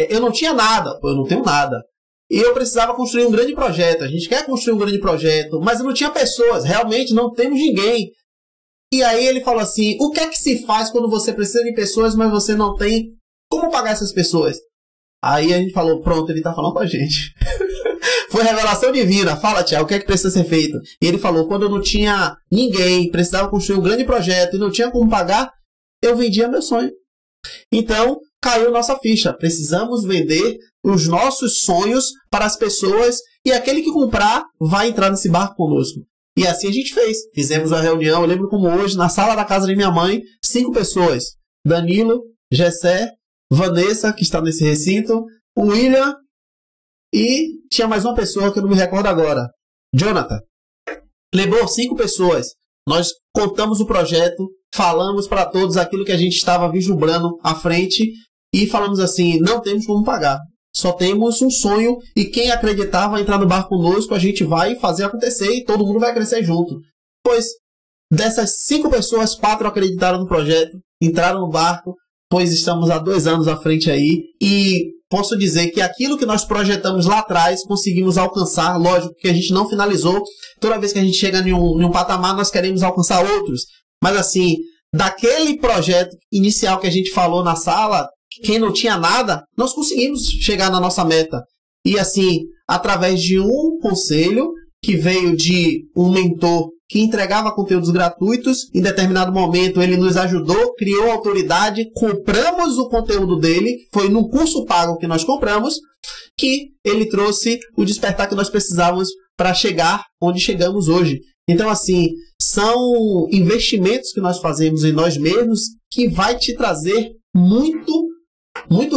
Eu não tinha nada, eu não tenho nada. E eu precisava construir um grande projeto. A gente quer construir um grande projeto, mas eu não tinha pessoas. Realmente não temos ninguém. E aí ele falou assim, o que é que se faz quando você precisa de pessoas, mas você não tem como pagar essas pessoas? Aí a gente falou, pronto, ele tá falando com a gente. Foi revelação divina. Fala, Thiago, o que é que precisa ser feito? E ele falou, quando eu não tinha ninguém, precisava construir um grande projeto e não tinha como pagar, eu vendia meu sonho. Então, caiu nossa ficha. Precisamos vender os nossos sonhos para as pessoas e aquele que comprar vai entrar nesse barco conosco. E assim a gente fez. Fizemos uma reunião, eu lembro como hoje, na sala da casa de minha mãe, 5 pessoas. Danilo, Gessé, Vanessa, que está nesse recinto, o William e tinha mais uma pessoa que eu não me recordo agora. Jonathan. Levou 5 pessoas. Nós contamos o projeto, falamos para todos aquilo que a gente estava vislumbrando à frente e falamos assim, não temos como pagar. Só temos um sonho e quem acreditar vai entrar no barco conosco, a gente vai fazer acontecer e todo mundo vai crescer junto. Pois dessas 5 pessoas, 4 acreditaram no projeto, entraram no barco, pois estamos há 2 anos à frente aí e posso dizer que aquilo que nós projetamos lá atrás conseguimos alcançar. Lógico que a gente não finalizou, toda vez que a gente chega em um patamar nós queremos alcançar outros, mas assim, daquele projeto inicial que a gente falou na sala, quem não tinha nada, nós conseguimos chegar na nossa meta. E assim, através de um conselho que veio de um mentor que entregava conteúdos gratuitos, em determinado momento ele nos ajudou, criou a autoridade, compramos o conteúdo dele, foi num curso pago que nós compramos, que ele trouxe o despertar que nós precisávamos para chegar onde chegamos hoje. Então assim, são investimentos que nós fazemos em nós mesmos que vai te trazer muito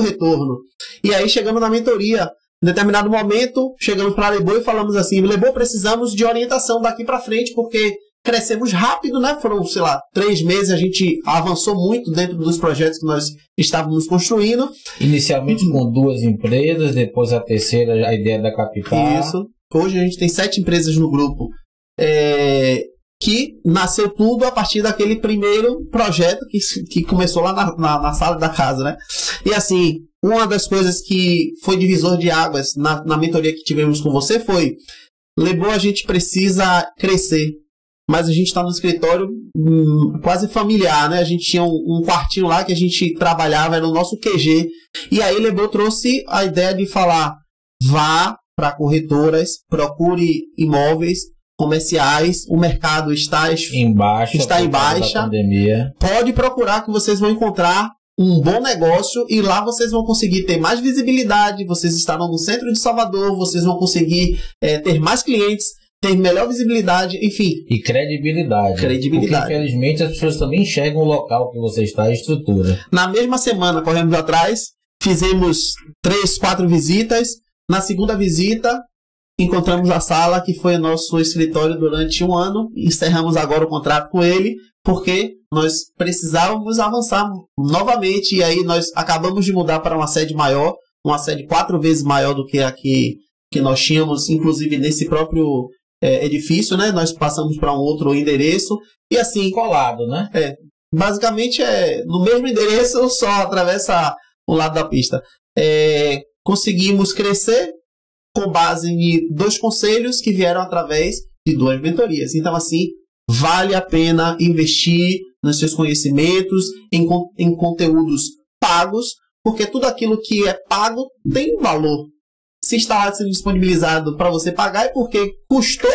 retorno. E aí chegamos na mentoria. Em determinado momento, chegamos para a Lebo e falamos assim, Lebo, precisamos de orientação daqui para frente, porque crescemos rápido, né? Foram, 3 meses, a gente avançou muito dentro dos projetos que nós estávamos construindo. Inicialmente com 2 empresas, depois a terceira, a ideia da capital. Isso. Hoje a gente tem 7 empresas no grupo. Que nasceu tudo a partir daquele primeiro projeto que começou lá na sala da casa, né? E assim, uma das coisas que foi divisor de águas na mentoria que tivemos com você foi, Lebo, a gente precisa crescer, mas a gente está no escritório quase familiar, né? A gente tinha um quartinho lá que a gente trabalhava, era o nosso QG, e aí Lebo trouxe a ideia de falar, vá para corretoras, procure imóveis comerciais, o mercado está em baixa, pode procurar que vocês vão encontrar um bom negócio e lá vocês vão conseguir ter mais visibilidade, vocês estarão no centro de Salvador, vocês vão conseguir ter mais clientes, ter melhor visibilidade, enfim. E credibilidade. Porque infelizmente as pessoas também enxergam o local que você está, a estrutura. Na mesma semana, corremos atrás, fizemos 3, 4 visitas, na segunda visita encontramos a sala que foi nosso escritório durante 1 ano, encerramos agora o contrato com ele, porque nós precisávamos avançar novamente, e aí nós acabamos de mudar para uma sede maior, uma sede 4 vezes maior do que a que nós tínhamos, inclusive nesse próprio edifício, né? Nós passamos para um outro endereço, e assim... Colado, né? Basicamente no mesmo endereço, só atravessa o lado da pista. Conseguimos crescer com base em 2 conselhos que vieram através de 2 mentorias. Então, assim, vale a pena investir nos seus conhecimentos, em conteúdos pagos, porque tudo aquilo que é pago tem valor. Se está sendo disponibilizado para você pagar, é porque custou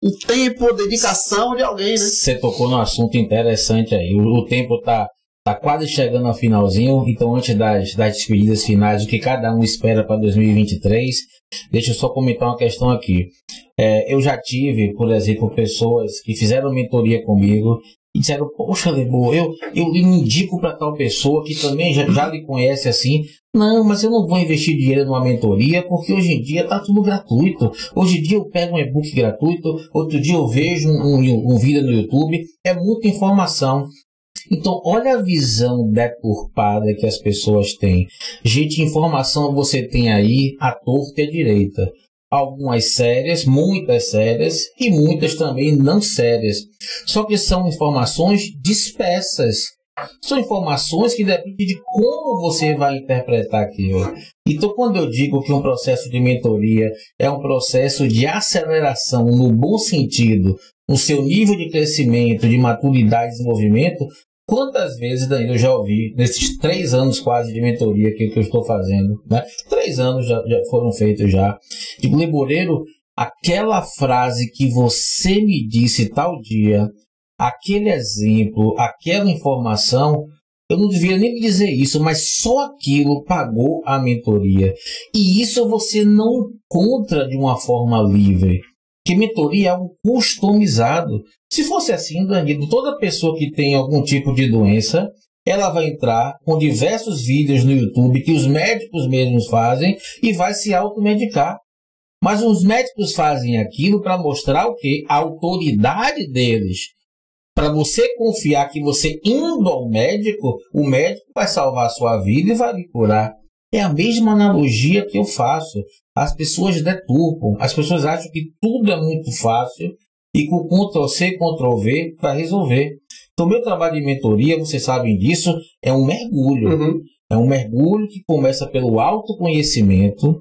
o tempo, dedicação de alguém, né? Você tocou num assunto interessante aí. O tempo está quase chegando ao finalzinho, então antes das despedidas finais, o que cada um espera para 2023, deixa eu só comentar uma questão aqui. Eu já tive, por exemplo, pessoas que fizeram mentoria comigo e disseram, poxa, Lebo, eu indico para tal pessoa que também já lhe conhece assim, não, mas eu não vou investir dinheiro numa mentoria porque hoje em dia está tudo gratuito. Hoje em dia eu pego um e-book gratuito, outro dia eu vejo um vídeo no YouTube, é muita informação. Então, olha a visão deturpada que as pessoas têm. Gente, informação você tem aí à torta e à direita. Algumas sérias, muitas sérias e muitas também não sérias. Só que são informações dispersas. São informações que dependem de como você vai interpretar aquilo. Então, quando eu digo que um processo de mentoria é um processo de aceleração no bom sentido, no seu nível de crescimento, de maturidade e desenvolvimento, quantas vezes, Danilo, eu já ouvi, nesses 3 anos quase de mentoria que eu estou fazendo, né? 3 anos já foram feitos já. Digo, Leboreiro, aquela frase que você me disse tal dia, aquele exemplo, aquela informação, eu não devia nem dizer isso, mas só aquilo pagou a mentoria. E isso você não encontra de uma forma livre. Que mentoria é algo customizado. Se fosse assim, Danilo, toda pessoa que tem algum tipo de doença, ela vai entrar com diversos vídeos no YouTube que os médicos mesmos fazem e vai se automedicar. Mas os médicos fazem aquilo para mostrar o quê? A autoridade deles. para você confiar que você indo ao médico, o médico vai salvar a sua vida e vai lhe curar. É a mesma analogia que eu faço. As pessoas deturpam, as pessoas acham que tudo é muito fácil e com Ctrl+C, Ctrl+V vai resolver. Então, meu trabalho de mentoria, vocês sabem disso, é um mergulho. Uhum. É um mergulho que começa pelo autoconhecimento.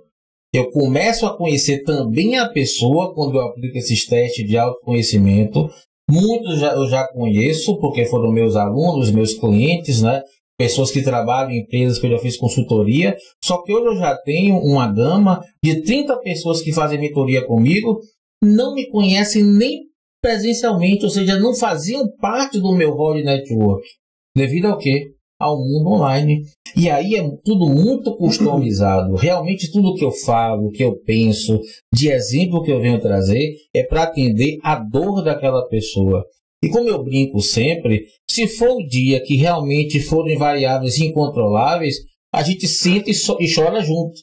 Eu começo a conhecer também a pessoa quando eu aplico esses testes de autoconhecimento. Muitos eu já conheço, porque foram meus alunos, meus clientes, né? Pessoas que trabalham em empresas que eu já fiz consultoria. Só que hoje eu já tenho uma gama de 30 pessoas que fazem mentoria comigo, não me conhecem nem presencialmente, ou seja, não faziam parte do meu hall de network. Devido ao quê? Ao mundo online. E aí é tudo muito customizado. Realmente tudo que eu falo, que eu penso, de exemplo que eu venho trazer, é para atender a dor daquela pessoa. E como eu brinco sempre, se for o dia que realmente forem variáveis incontroláveis, a gente senta e chora junto.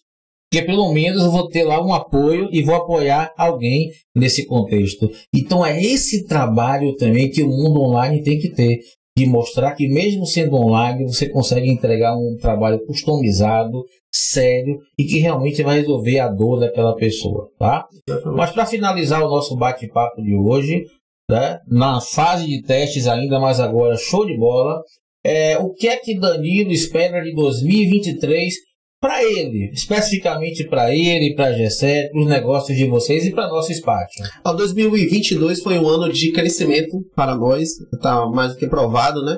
Porque pelo menos eu vou ter lá um apoio e vou apoiar alguém nesse contexto. Então é esse trabalho também que o mundo online tem que ter. De mostrar que mesmo sendo online, você consegue entregar um trabalho customizado, sério e que realmente vai resolver a dor daquela pessoa, tá? Mas para finalizar o nosso bate-papo de hoje, né, na fase de testes ainda, mas agora show de bola, o que é que Danilo espera de 2023 para ele, especificamente para ele, para a G7, para os negócios de vocês e para nosso Spatium? 2022 foi um ano de crescimento para nós, está mais do que provado, né?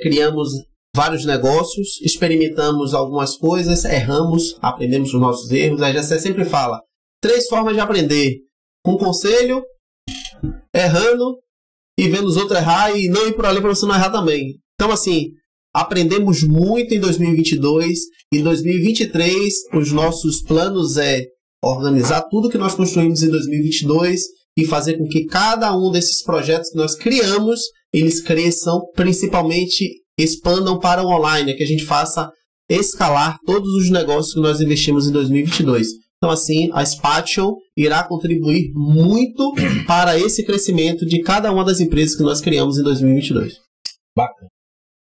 Criamos vários negócios, experimentamos algumas coisas, erramos, aprendemos os nossos erros. A G7 sempre fala, 3 formas de aprender: com conselho, errando e vendo os outros errar e não ir por ali para você não errar também. Então, assim, aprendemos muito em 2022. Em 2023, os nossos planos é organizar tudo que nós construímos em 2022 e fazer com que cada um desses projetos que nós criamos, eles cresçam, principalmente expandam para o online, que a gente faça escalar todos os negócios que nós investimos em 2022. Então, assim, a Spatium irá contribuir muito para esse crescimento de cada uma das empresas que nós criamos em 2022. Bacana.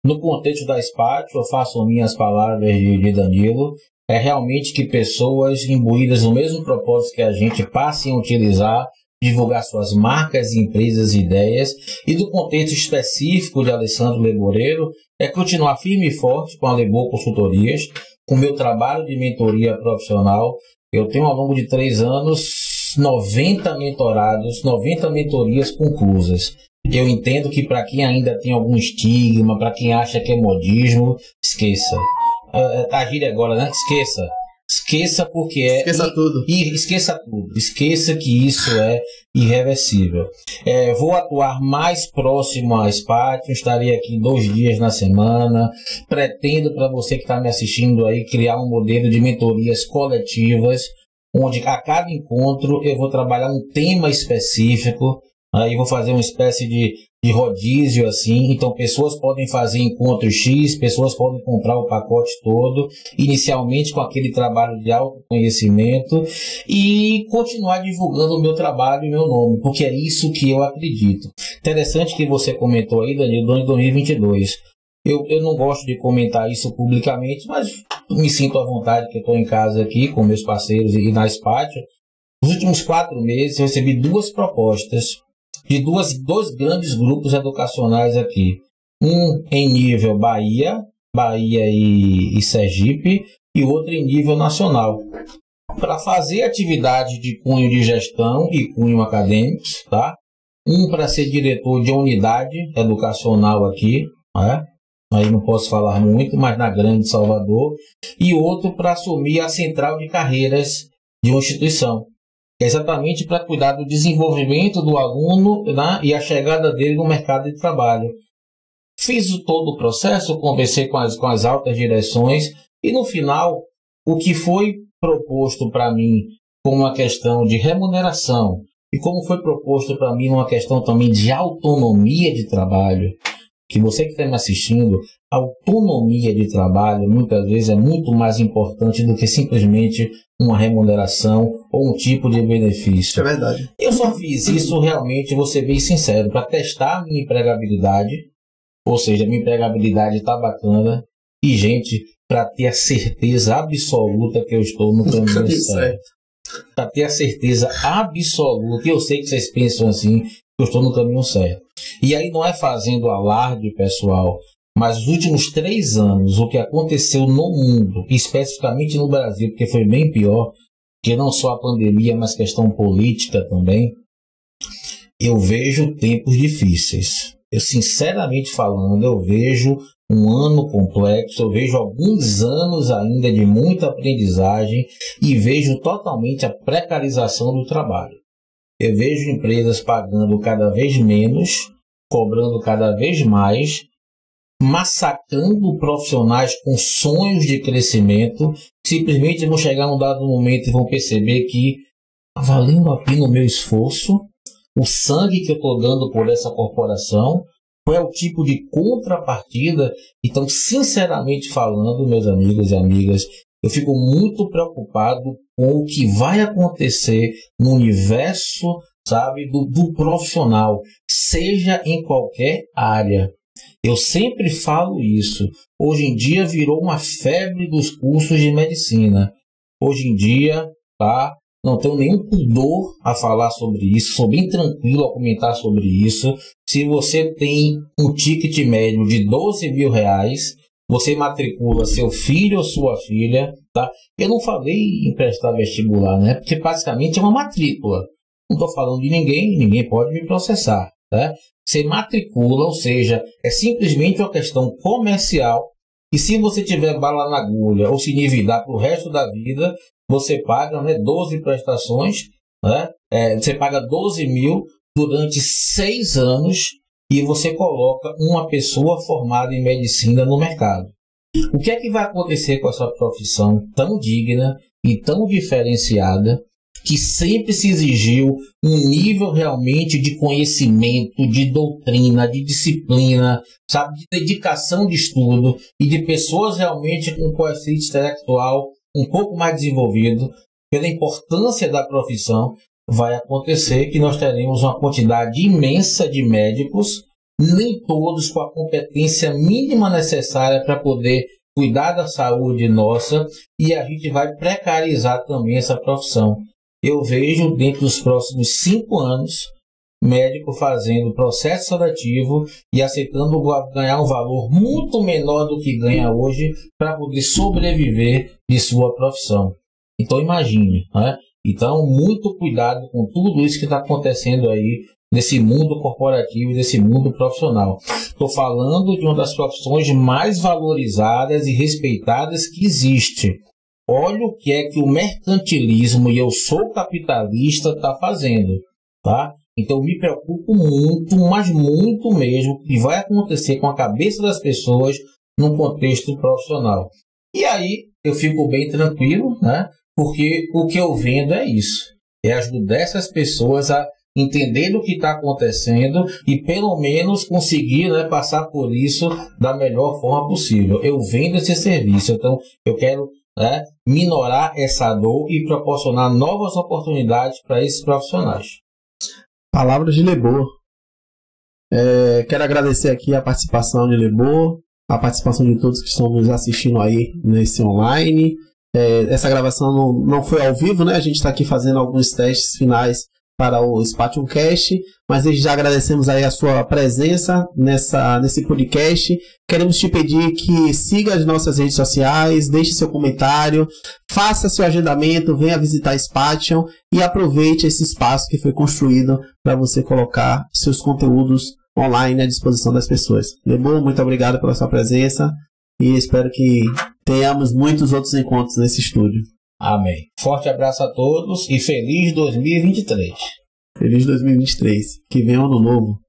No contexto da Spatium, eu faço minhas palavras de Danilo, é realmente que pessoas imbuídas no mesmo propósito que a gente passem a utilizar, divulgar suas marcas, empresas e ideias, e do contexto específico de Alessandro Leboreiro, é continuar firme e forte com a Lebo Consultorias, com o meu trabalho de mentoria profissional. Eu tenho ao longo de 3 anos 90 mentorados, 90 mentorias conclusas. Eu entendo que para quem ainda tem algum estigma, para quem acha que é modismo, esqueça. A gíria agora, né? Esqueça. Esqueça porque Esqueça tudo. Esqueça tudo. Esqueça que isso é irreversível. Vou atuar mais próximo à Spatium, estarei aqui 2 dias na semana. Pretendo, para você que está me assistindo aí, criar um modelo de mentorias coletivas, onde a cada encontro eu vou trabalhar um tema específico. Aí vou fazer uma espécie de rodízio assim, então pessoas podem fazer encontro X, pessoas podem comprar o pacote todo, inicialmente com aquele trabalho de autoconhecimento e continuar divulgando o meu trabalho e meu nome, porque é isso que eu acredito. Interessante que você comentou aí, Danilo, do ano de 2022. Eu não gosto de comentar isso publicamente, mas me sinto à vontade que eu estou em casa aqui com meus parceiros e na Spatium. Nos últimos 4 meses eu recebi 2 propostas de dois grandes grupos educacionais aqui. Um em nível Bahia e Sergipe, e outro em nível nacional. Para fazer atividade de cunho de gestão e cunho acadêmicos, tá? Um para ser diretor de unidade educacional aqui, né? Aí não posso falar muito, mas na Grande Salvador. E outro para assumir a central de carreiras de uma instituição. Exatamente para cuidar do desenvolvimento do aluno, né, e a chegada dele no mercado de trabalho. Fiz todo o processo, conversei com as altas direções e no final o que foi proposto para mim como uma questão de remuneração e como foi proposto para mim uma questão também de autonomia de trabalho, que você que está me assistindo, a autonomia de trabalho muitas vezes é muito mais importante do que simplesmente uma remuneração ou um tipo de benefício. É verdade. Eu só fiz isso realmente, vou ser bem sincero, para testar a minha empregabilidade, ou seja, minha empregabilidade está bacana, e, gente, para ter a certeza absoluta que eu estou no caminho certo. Para ter a certeza absoluta, e eu sei que vocês pensam assim, que eu estou no caminho certo. E aí não é fazendo alarde, pessoal, mas os últimos 3 anos, o que aconteceu no mundo, especificamente no Brasil, porque foi bem pior, que não só a pandemia, mas questão política também, eu vejo tempos difíceis. Eu, sinceramente falando, eu vejo um ano complexo, eu vejo alguns anos ainda de muita aprendizagem e vejo totalmente a precarização do trabalho. Eu vejo empresas pagando cada vez menos, cobrando cada vez mais, massacrando profissionais com sonhos de crescimento, simplesmente vão chegar num dado momento e vão perceber que está valendo a pena o meu esforço, o sangue que eu estou dando por essa corporação, qual é o tipo de contrapartida. Então, sinceramente falando, meus amigos e amigas, eu fico muito preocupado com o que vai acontecer no universo, sabe, do profissional, seja em qualquer área. Eu sempre falo isso. Hoje em dia virou uma febre dos cursos de medicina. Hoje em dia, tá? Não tenho nenhum pudor a falar sobre isso, sou bem tranquilo a comentar sobre isso. Se você tem um ticket médio de R$12.000, você matricula seu filho ou sua filha, tá? Eu não falei em prestar vestibular, né? Porque basicamente é uma matrícula. Não estou falando de ninguém, ninguém pode me processar, tá? Você matricula, ou seja, é simplesmente uma questão comercial. E se você tiver bala na agulha ou se endividar para o resto da vida, você paga, né, 12 prestações, né? Você paga 12.000 durante 6 anos e você coloca uma pessoa formada em medicina no mercado. O que é que vai acontecer com essa profissão tão digna e tão diferenciada, que sempre se exigiu um nível realmente de conhecimento, de doutrina, de disciplina, sabe, de dedicação de estudo e de pessoas realmente com coeficiente intelectual um pouco mais desenvolvido, pela importância da profissão, vai acontecer que nós teremos uma quantidade imensa de médicos, nem todos com a competência mínima necessária para poder cuidar da saúde nossa, e a gente vai precarizar também essa profissão. Eu vejo, dentro dos próximos 5 anos, médico fazendo processo seletivo e aceitando ganhar um valor muito menor do que ganha hoje para poder sobreviver de sua profissão. Então imagine, né? Então muito cuidado com tudo isso que está acontecendo aí nesse mundo corporativo e nesse mundo profissional. Estou falando de uma das profissões mais valorizadas e respeitadas que existe. Olha o que é que o mercantilismo, e eu sou capitalista, está fazendo, tá? Então me preocupo muito, mas muito mesmo, o que vai acontecer com a cabeça das pessoas no contexto profissional. E aí eu fico bem tranquilo, né? Porque o que eu vendo é isso. É ajudar essas pessoas a entender o que está acontecendo e pelo menos conseguir, né, passar por isso da melhor forma possível. Eu vendo esse serviço, então eu quero, né, minorar essa dor e proporcionar novas oportunidades para esses profissionais. Palavras de Lebor. Quero agradecer aqui a participação de Lebor, a participação de todos que estão nos assistindo aí nesse online. Essa gravação não foi ao vivo, né? A gente está aqui fazendo alguns testes finais para o SpatiumCast, mas desde já agradecemos aí a sua presença nesse podcast. Queremos te pedir que siga as nossas redes sociais, deixe seu comentário, faça seu agendamento, venha visitar a Spatium e aproveite esse espaço que foi construído para você colocar seus conteúdos online à disposição das pessoas. Lebor, muito obrigado pela sua presença e espero que tenhamos muitos outros encontros nesse estúdio. Amém. Forte abraço a todos e feliz 2023. Feliz 2023. Que venha um ano novo.